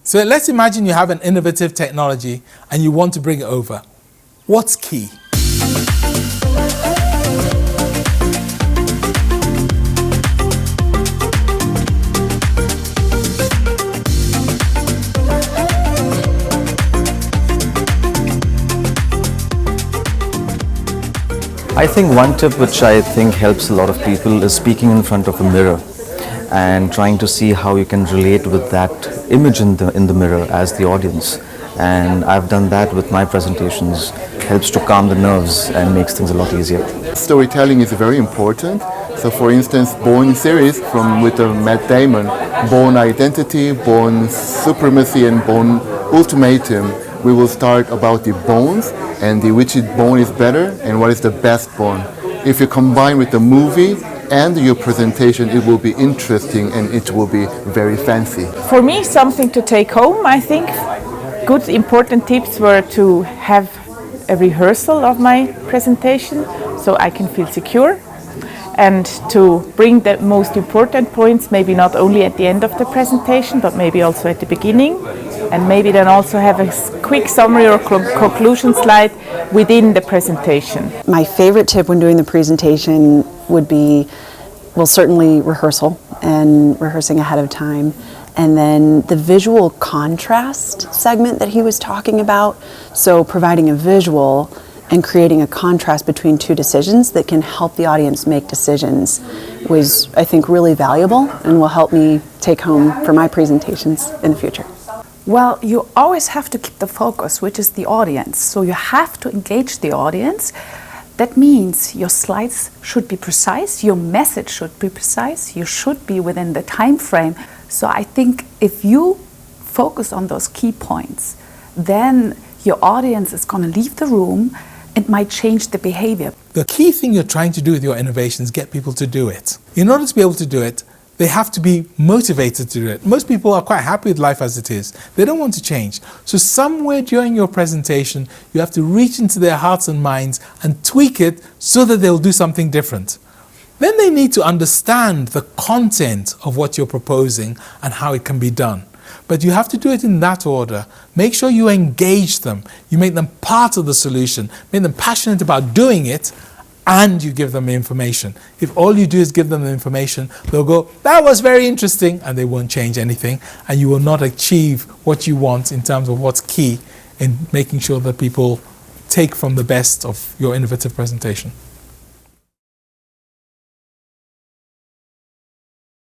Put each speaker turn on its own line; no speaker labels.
So let's imagine you have an innovative technology and you want to bring it over. What's key?
I think one tip which I think helps a lot of people is speaking in front of a mirror and trying to see how you can relate with that image in the mirror as the audience. And I've done that with my presentations. Helps to calm the nerves and makes things a lot easier.
Storytelling is very important. So for instance, Bourne series with Matt Damon, Bourne Identity, Bourne Supremacy and Bourne Ultimatum, we will start about the bones and which bone is better and what is the best bone. If you combine with the movie and your presentation, it will be interesting and it will be very fancy.
For me, something to take home, I think good important tips were to have a rehearsal of my presentation so I can feel secure, and to bring the most important points maybe not only at the end of the presentation but maybe also at the beginning, and maybe then also have a quick summary or conclusion slide within the presentation.
My favorite tip when doing the presentation would be, well, certainly rehearsal and rehearsing ahead of time. And then the visual contrast segment that he was talking about, so providing a visual and creating a contrast between two decisions that can help the audience make decisions, was, I think, really valuable and will help me take home for my presentations in the future.
Well, you always have to keep the focus, which is the audience. So you have to engage the audience. That means your slides should be precise, your message should be precise, you should be within the time frame. So I think if you focus on those key points, then your audience is going to leave the room. It might change the behavior.
The key thing you're trying to do with your innovation is get people to do it. In order to be able to do it, they have to be motivated to do it. Most people are quite happy with life as it is. They don't want to change. So somewhere during your presentation, you have to reach into their hearts and minds and tweak it so that they'll do something different. Then they need to understand the content of what you're proposing and how it can be done. But you have to do it in that order. Make sure you engage them. You make them part of the solution. Make them passionate about doing it, and you give them the information. If all you do is give them the information, they'll go, that was very interesting, and they won't change anything, and you will not achieve what you want in terms of what's key in making sure that people take from the best of your innovative presentation.